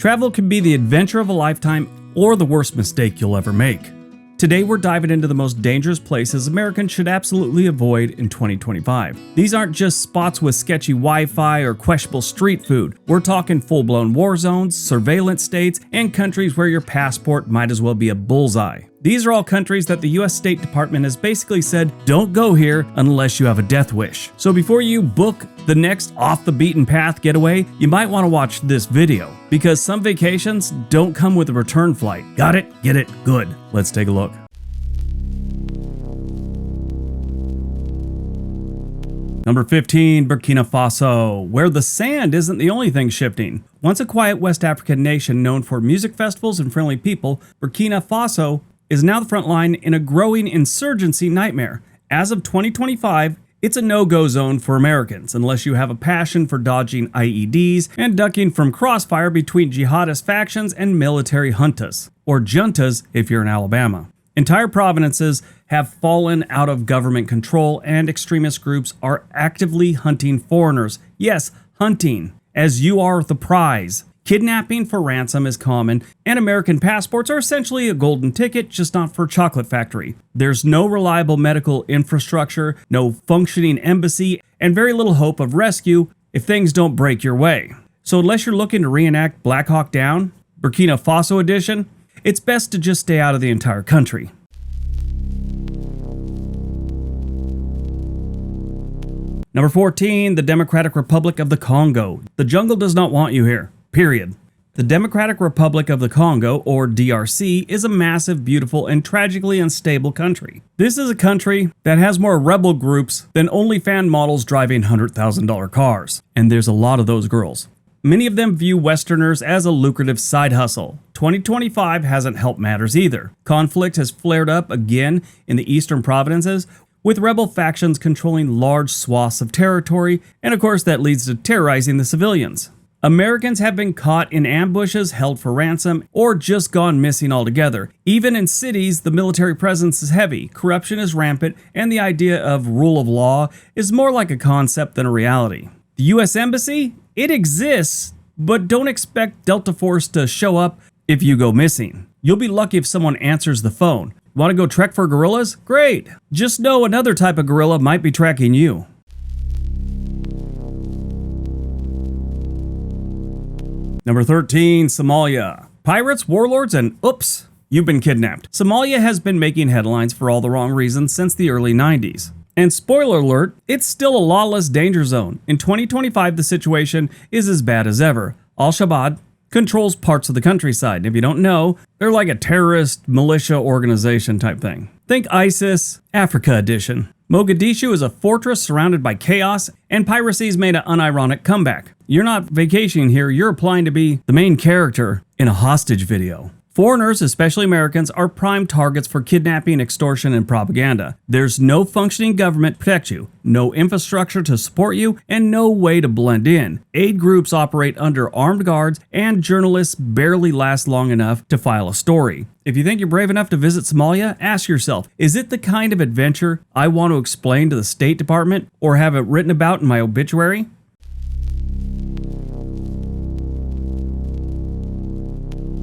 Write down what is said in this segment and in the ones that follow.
Travel can be the adventure of a lifetime or the worst mistake you'll ever make. Today we're diving into the most dangerous places Americans should absolutely avoid in 2025. These aren't just spots with sketchy Wi-Fi or questionable street food. We're talking full-blown war zones, surveillance states, and countries where your passport might as well be a bullseye. These are all countries that the US State Department has basically said, don't go here unless you have a death wish. So before you book the next off-the-beaten-path getaway, you might want to watch this video, because some vacations don't come with a return flight. Got it? Get it? Good. Let's take a look. Number 15, Burkina Faso, where the sand isn't the only thing shifting. Once a quiet West African nation known for music festivals and friendly people, Burkina Faso is now the front line in a growing insurgency nightmare. As of 2025, it's a no-go zone for Americans unless you have a passion for dodging IEDs and ducking from crossfire between jihadist factions and military juntas, or juntas if you're in Alabama. Entire provinces have fallen out of government control, and extremist groups are actively hunting foreigners. Yes, hunting, as you are the prize. Kidnapping for ransom is common, and American passports are essentially a golden ticket, just not for a chocolate factory. There's no reliable medical infrastructure, no functioning embassy, and very little hope of rescue if things don't break your way. So unless you're looking to reenact Black Hawk Down, Burkina Faso edition, it's best to just stay out of the entire country. Number 14, the Democratic Republic of the Congo. The jungle does not want you here. Period. The Democratic Republic of the Congo, or DRC, is a massive, beautiful, and tragically unstable country. This is a country that has more rebel groups than OnlyFans models driving $100,000 cars. And there's a lot of those girls. Many of them view Westerners as a lucrative side hustle. 2025 hasn't helped matters either. Conflict has flared up again in the eastern provinces, with rebel factions controlling large swaths of territory, and of course that leads to terrorizing the civilians. Americans have been caught in ambushes, held for ransom, or just gone missing altogether. Even in cities, the military presence is heavy, corruption is rampant, and the idea of rule of law is more like a concept than a reality. The US Embassy? It exists, but don't expect Delta Force to show up if you go missing. You'll be lucky if someone answers the phone. Want to go trek for gorillas? Great! Just know another type of gorilla might be tracking you. Number 13, Somalia. Pirates, warlords, and oops, you've been kidnapped. Somalia has been making headlines for all the wrong reasons since the early 90s. And spoiler alert, it's still a lawless danger zone. In 2025, the situation is as bad as ever. Al-Shabaab controls parts of the countryside. If you don't know, they're like a terrorist militia organization type thing. Think ISIS, Africa edition. Mogadishu is a fortress surrounded by chaos, and piracy's made an unironic comeback. You're not vacationing here, you're applying to be the main character in a hostage video. Foreigners, especially Americans, are prime targets for kidnapping, extortion, and propaganda. There's no functioning government to protect you, no infrastructure to support you, and no way to blend in. Aid groups operate under armed guards, and journalists barely last long enough to file a story. If you think you're brave enough to visit Somalia, ask yourself, is it the kind of adventure I want to explain to the State Department or have it written about in my obituary?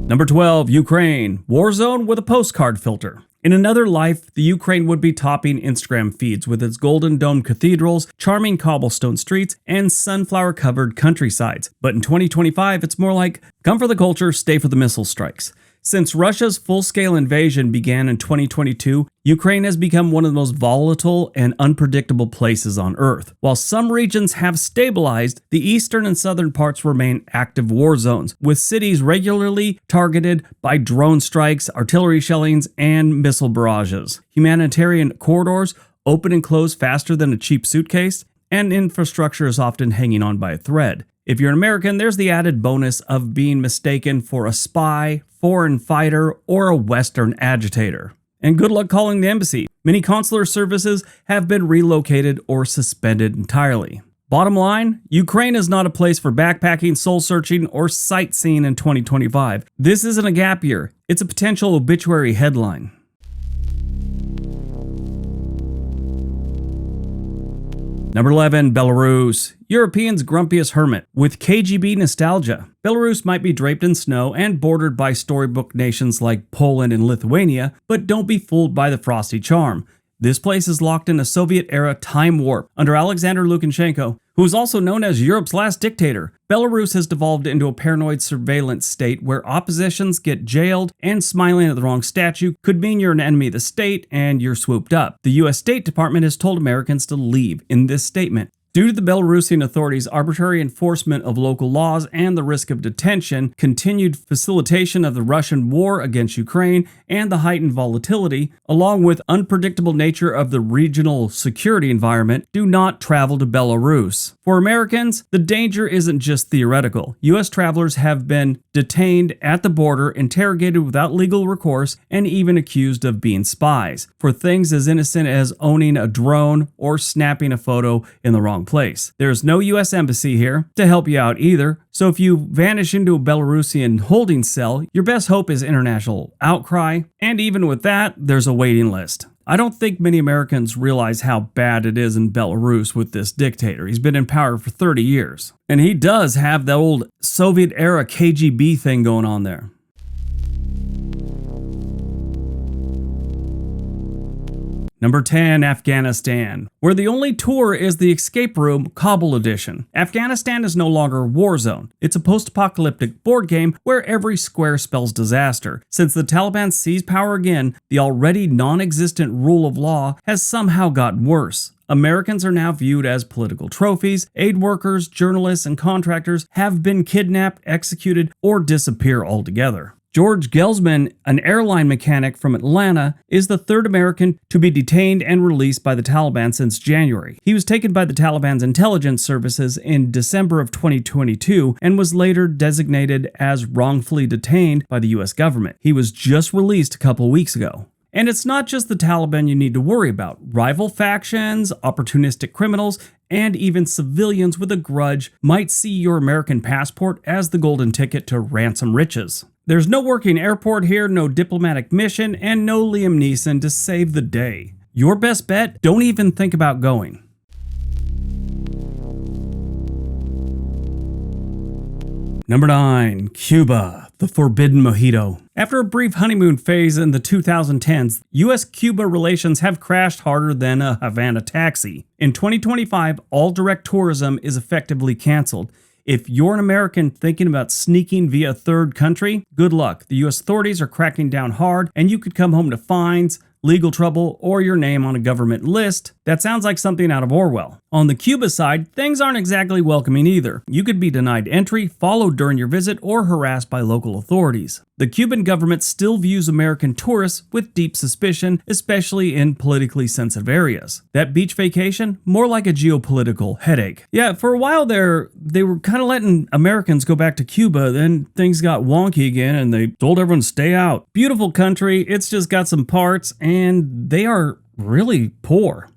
Number 12, Ukraine. War zone with a postcard filter. In another life, the Ukraine would be topping Instagram feeds with its golden domed cathedrals, charming cobblestone streets, and sunflower-covered countrysides. But in 2025, it's more like, come for the culture, stay for the missile strikes. Since Russia's full-scale invasion began in 2022, Ukraine has become one of the most volatile and unpredictable places on Earth. While some regions have stabilized, the eastern and southern parts remain active war zones, with cities regularly targeted by drone strikes, artillery shellings, and missile barrages. Humanitarian corridors open and close faster than a cheap suitcase, and infrastructure is often hanging on by a thread. If you're an American, there's the added bonus of being mistaken for a spy, foreign fighter, or a Western agitator. And good luck calling the embassy. Many consular services have been relocated or suspended entirely. Bottom line, Ukraine is not a place for backpacking, soul-searching, or sightseeing in 2025. This isn't a gap year. It's a potential obituary headline. Number 11, Belarus. Europeans' grumpiest hermit. With KGB nostalgia, Belarus might be draped in snow and bordered by storybook nations like Poland and Lithuania, but don't be fooled by the frosty charm. This place is locked in a Soviet-era time warp under Alexander Lukashenko, who is also known as Europe's last dictator. Belarus has devolved into a paranoid surveillance state where oppositions get jailed, and smiling at the wrong statue could mean you're an enemy of the state and you're swooped up. The U.S. State Department has told Americans to leave in this statement. Due to the Belarusian authorities' arbitrary enforcement of local laws and the risk of detention, continued facilitation of the Russian war against Ukraine, and the heightened volatility, along with unpredictable nature of the regional security environment, do not travel to Belarus. For Americans, the danger isn't just theoretical. U.S. travelers have been detained at the border, interrogated without legal recourse, and even accused of being spies for things as innocent as owning a drone or snapping a photo in the wrong place. There's no U.S. embassy here to help you out either, so if you vanish into a Belarusian holding cell, your best hope is international outcry, and even with that, there's a waiting list. I don't think many Americans realize how bad it is in Belarus with this dictator. He's been in power for 30 years, and he does have the old Soviet-era KGB thing going on there. Number 10, Afghanistan, where the only tour is the escape room Kabul edition. Afghanistan is no longer a war zone. It's a post-apocalyptic board game where every square spells disaster. Since the Taliban seized power again, the already non-existent rule of law has somehow gotten worse. Americans are now viewed as political trophies. Aid workers, journalists, and contractors have been kidnapped, executed, or disappear altogether. George Gelsman, an airline mechanic from Atlanta, is the third American to be detained and released by the Taliban since January. He was taken by the Taliban's intelligence services in December of 2022 and was later designated as wrongfully detained by the U.S. government. He was just released a couple weeks ago. And it's not just the Taliban you need to worry about. Rival factions, opportunistic criminals, and even civilians with a grudge might see your American passport as the golden ticket to ransom riches. There's no working airport here, no diplomatic mission, and no Liam Neeson to save the day. Your best bet? Don't even think about going. Number 9, Cuba, the forbidden mojito. After a brief honeymoon phase in the 2010s, U.S.-Cuba relations have crashed harder than a Havana taxi. In 2025, all direct tourism is effectively canceled. If you're an American thinking about sneaking via a third country, good luck. The U.S. authorities are cracking down hard, and you could come home to fines, legal trouble, or your name on a government list. That sounds like something out of Orwell. On the Cuba side, things aren't exactly welcoming either. You could be denied entry, followed during your visit, or harassed by local authorities. The Cuban government still views American tourists with deep suspicion, especially in politically sensitive areas. That beach vacation? More like a geopolitical headache. Yeah, for a while there, they were kind of letting Americans go back to Cuba, then things got wonky again and they told everyone to stay out. Beautiful country, it's just got some parts, and they are really poor.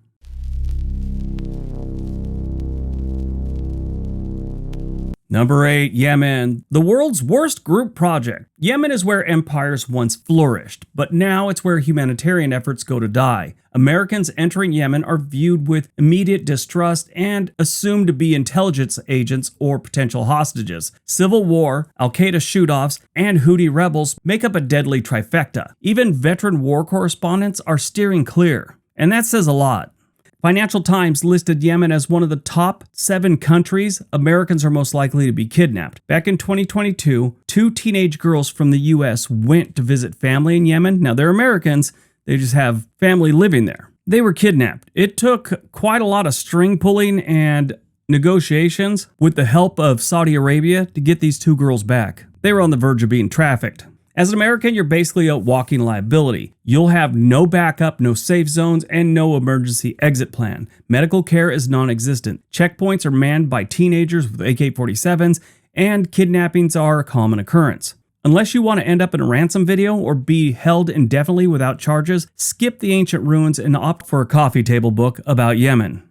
Number 8, Yemen, the world's worst group project. Yemen is where empires once flourished, but now it's where humanitarian efforts go to die. Americans entering Yemen are viewed with immediate distrust and assumed to be intelligence agents or potential hostages. Civil war, Al-Qaeda shoot-offs, and Houthi rebels make up a deadly trifecta. Even veteran war correspondents are steering clear, and that says a lot. Financial Times listed Yemen as one of the top 7 countries Americans are most likely to be kidnapped. Back in 2022, 2 teenage girls from the U.S. went to visit family in Yemen. Now, they're Americans, they just have family living there. They were kidnapped. It took quite a lot of string pulling and negotiations with the help of Saudi Arabia to get these 2 girls back. They were on the verge of being trafficked. As an American, you're basically a walking liability. You'll have no backup, no safe zones, and no emergency exit plan. Medical care is non-existent. Checkpoints are manned by teenagers with AK-47s, and kidnappings are a common occurrence. Unless you want to end up in a ransom video or be held indefinitely without charges, skip the ancient ruins and opt for a coffee table book about Yemen.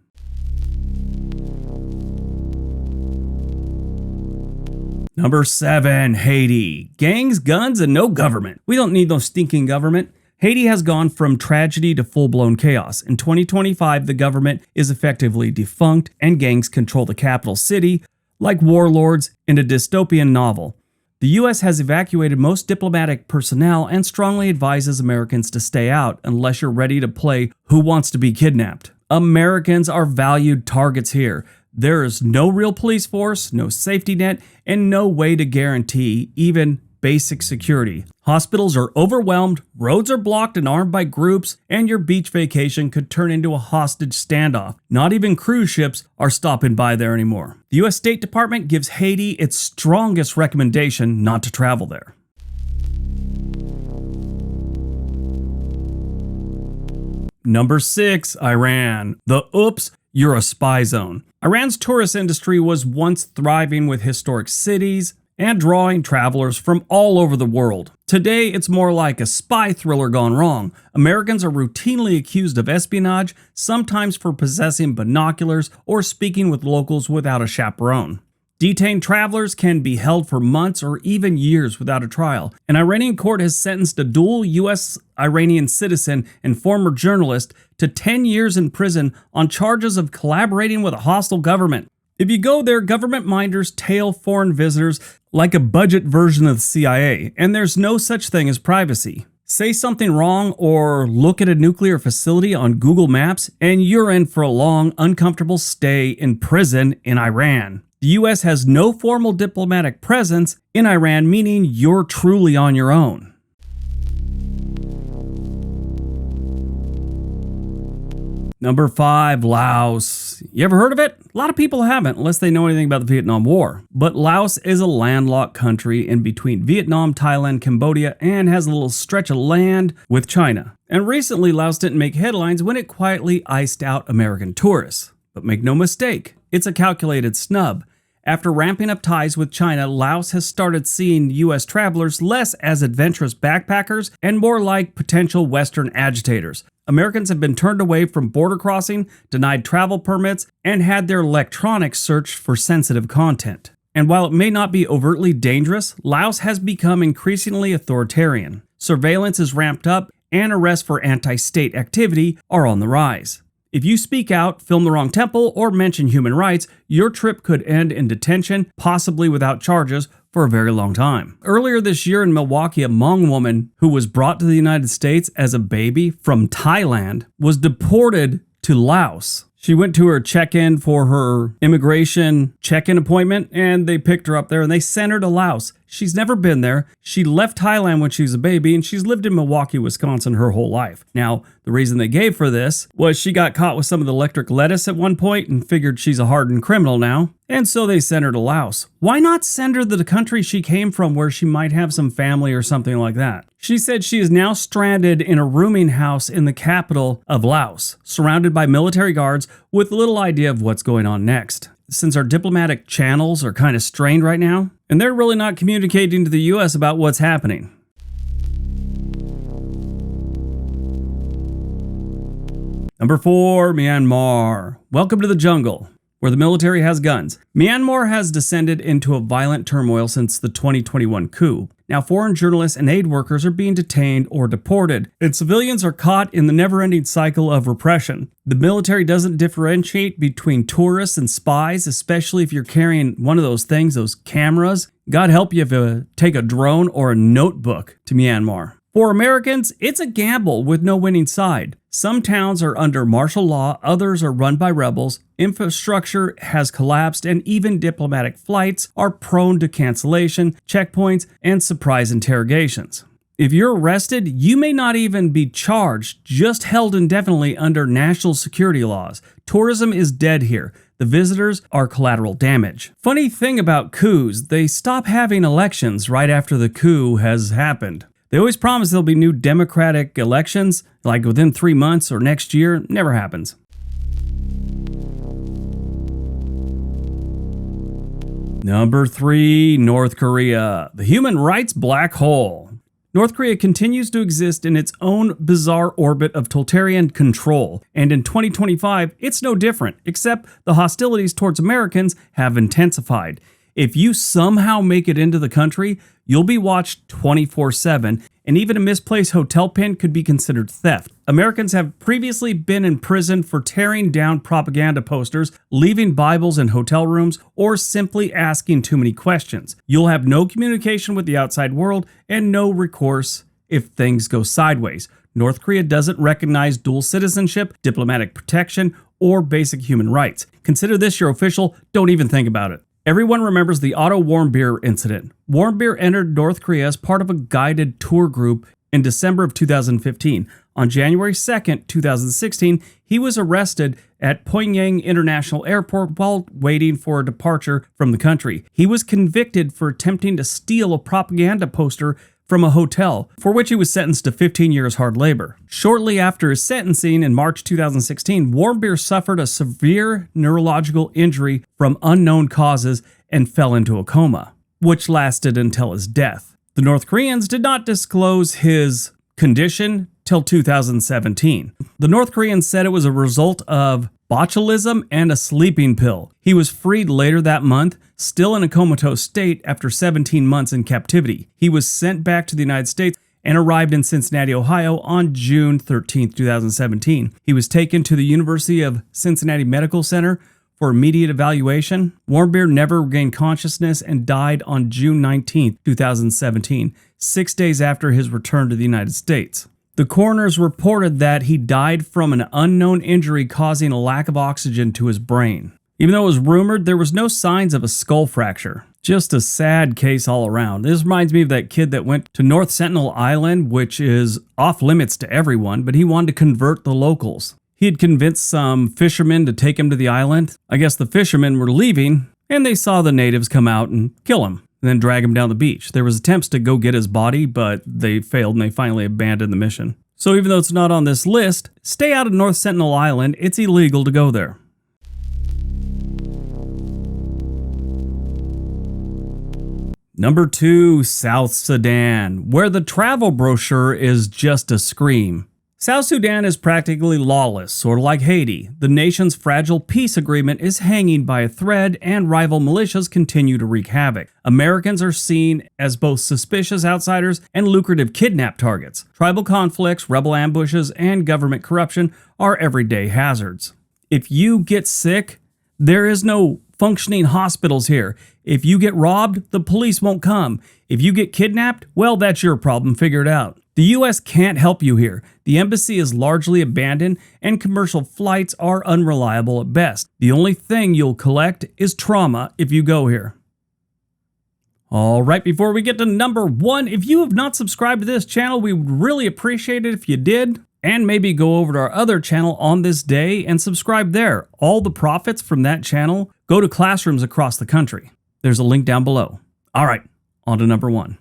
Number 7, Haiti. Gangs, guns, and no government. We don't need no stinking government. Haiti has gone from tragedy to full-blown chaos. In 2025, the government is effectively defunct and gangs control the capital city like warlords in a dystopian novel. The U.S. has evacuated most diplomatic personnel and strongly advises Americans to stay out unless you're ready to play Who Wants to Be Kidnapped. Americans are valued targets here. There is no real police force, no safety net, and no way to guarantee even basic security. Hospitals are overwhelmed, roads are blocked and armed by groups, and your beach vacation could turn into a hostage standoff. Not even cruise ships are stopping by there anymore. The U.S. State Department gives Haiti its strongest recommendation not to travel there. Number 6, Iran. The oops, you're a spy zone. Iran's tourist industry was once thriving with historic cities and drawing travelers from all over the world. Today, it's more like a spy thriller gone wrong. Americans are routinely accused of espionage, sometimes for possessing binoculars or speaking with locals without a chaperone. Detained travelers can be held for months or even years without a trial. An Iranian court has sentenced a dual U.S.-Iranian citizen and former journalist to 10 years in prison on charges of collaborating with a hostile government. If you go there, government minders tail foreign visitors like a budget version of the CIA, and there's no such thing as privacy. Say something wrong or look at a nuclear facility on Google Maps, and you're in for a long, uncomfortable stay in prison in Iran. The U.S. has no formal diplomatic presence in Iran, meaning you're truly on your own. Number 5, Laos. You ever heard of it? A lot of people haven't, unless they know anything about the Vietnam War. But Laos is a landlocked country in between Vietnam, Thailand, Cambodia, and has a little stretch of land with China. And recently, Laos didn't make headlines when it quietly iced out American tourists. But make no mistake, it's a calculated snub. After ramping up ties with China, Laos has started seeing U.S. travelers less as adventurous backpackers and more like potential Western agitators. Americans have been turned away from border crossing, denied travel permits, and had their electronics searched for sensitive content. And while it may not be overtly dangerous, Laos has become increasingly authoritarian. Surveillance is ramped up, and arrests for anti-state activity are on the rise. If you speak out, film the wrong temple, or mention human rights, your trip could end in detention, possibly without charges, for a very long time. Earlier this year in Milwaukee, a Hmong woman who was brought to the United States as a baby from Thailand was deported to Laos. She went to her check-in for her immigration check-in appointment, and they picked her up there and they sent her to Laos. She's never been there. She left Thailand when she was a baby, and she's lived in Milwaukee, Wisconsin her whole life. Now, the reason they gave for this was she got caught with some of the electric lettuce at one point and figured she's a hardened criminal now, and so they sent her to Laos. Why not send her to the country she came from where she might have some family or something like that? She said she is now stranded in a rooming house in the capital of Laos, surrounded by military guards with little idea of what's going on next. Since our diplomatic channels are kind of strained right now, and they're really not communicating to the U.S. about what's happening. Number 4, Myanmar. Welcome to the jungle, where the military has guns. Myanmar has descended into a violent turmoil since the 2021 coup. Now, foreign journalists and aid workers are being detained or deported, and civilians are caught in the never-ending cycle of repression. The military doesn't differentiate between tourists and spies, especially if you're carrying one of those things, those cameras. God help you if you take a drone or a notebook to Myanmar. For Americans, it's a gamble with no winning side. Some towns are under martial law, others are run by rebels, infrastructure has collapsed, and even diplomatic flights are prone to cancellation, checkpoints, and surprise interrogations. If you're arrested, you may not even be charged, just held indefinitely under national security laws. Tourism is dead here. The visitors are collateral damage. Funny thing about coups, they stop having elections right after the coup has happened. They always promise there'll be new democratic elections, like within 3 months or next year. Never happens. Number 3, North Korea, the human rights black hole. North Korea continues to exist in its own bizarre orbit of totalitarian control, and in 2025, it's no different, except the hostilities towards Americans have intensified. If you somehow make it into the country, you'll be watched 24/7, and even a misplaced hotel pin could be considered theft. Americans have previously been in prison for tearing down propaganda posters, leaving Bibles in hotel rooms, or simply asking too many questions. You'll have no communication with the outside world and no recourse if things go sideways. North Korea doesn't recognize dual citizenship, diplomatic protection, or basic human rights. Consider this your official, don't even think about it. Everyone remembers the Otto Warmbier incident. Warmbier entered North Korea as part of a guided tour group in December of 2015. On January 2nd, 2016, he was arrested at Pyongyang International Airport while waiting for a departure from the country. He was convicted for attempting to steal a propaganda poster from a hotel, for which he was sentenced to 15 years hard labor. Shortly after his sentencing in March 2016, Warmbier suffered a severe neurological injury from unknown causes and fell into a coma, which lasted until his death. The North Koreans did not disclose his condition till 2017. The North Koreans said it was a result of botulism and a sleeping pill. He was freed later that month, still in a comatose state after 17 months in captivity. He was sent back to the United States and arrived in Cincinnati, Ohio on June 13, 2017. He was taken to the University of Cincinnati Medical Center for immediate evaluation. Warmbier never regained consciousness and died on June 19, 2017, 6 days after his return to the United States. The coroners reported that he died from an unknown injury causing a lack of oxygen to his brain. Even though it was rumored, there was no signs of a skull fracture. Just a sad case all around. This reminds me of that kid that went to North Sentinel Island, which is off limits to everyone, but he wanted to convert the locals. He had convinced some fishermen to take him to the island. I guess the fishermen were leaving, and they saw the natives come out and kill him, and then drag him down the beach. There was attempts to go get his body, but they failed, and they finally abandoned the mission. So even though it's not on this list, stay out of North Sentinel Island. It's illegal to go there. Number 2, South Sudan, where the travel brochure is just a scream. South Sudan is practically lawless, sort of like Haiti. The nation's fragile peace agreement is hanging by a thread, and rival militias continue to wreak havoc. Americans are seen as both suspicious outsiders and lucrative kidnap targets. Tribal conflicts, rebel ambushes, and government corruption are everyday hazards. If you get sick, there is no functioning hospitals here. If you get robbed, the police won't come. If you get kidnapped, well, that's your problem, figure it out. The U.S. can't help you here. The embassy is largely abandoned and commercial flights are unreliable at best. The only thing you'll collect is trauma if you go here. All right, before we get to number 1, if you have not subscribed to this channel, we would really appreciate it if you did. And maybe go over to our other channel on this day and subscribe there. All the profits from that channel go to classrooms across the country. There's a link down below. All right, on to number 1.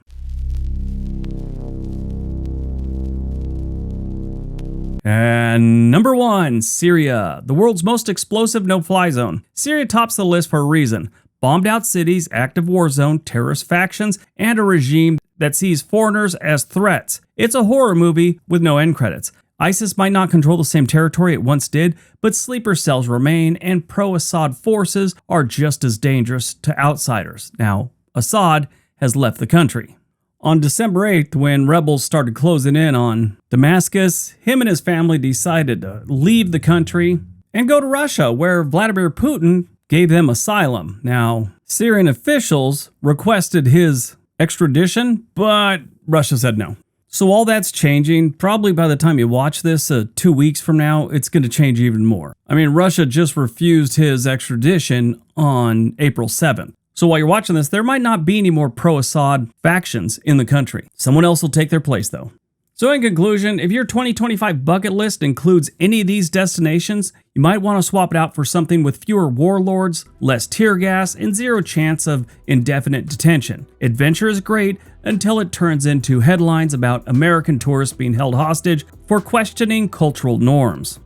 And number 1, Syria, the world's most explosive no-fly zone. Syria tops the list for a reason. Bombed out cities, active war zone, terrorist factions, and a regime that sees foreigners as threats. It's a horror movie with no end credits. ISIS might not control the same territory it once did, but sleeper cells remain, and pro-Assad forces are just as dangerous to outsiders. Now, Assad has left the country. On December 8th, when rebels started closing in on Damascus, him and his family decided to leave the country and go to Russia, where Vladimir Putin gave them asylum. Now, Syrian officials requested his extradition, but Russia said no. So all that's changing. Probably by the time you watch this 2 weeks from now, it's going to change even more. I mean, Russia just refused his extradition on April 7th. So while you're watching this, there might not be any more pro-Assad factions in the country. Someone else will take their place, though. So in conclusion, if your 2025 bucket list includes any of these destinations, you might want to swap it out for something with fewer warlords, less tear gas, and zero chance of indefinite detention. Adventure is great until it turns into headlines about American tourists being held hostage for questioning cultural norms.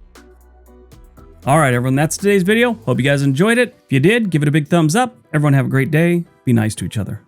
Alright everyone, that's today's video. Hope you guys enjoyed it. If you did, give it a big thumbs up. Everyone have a great day. Be nice to each other.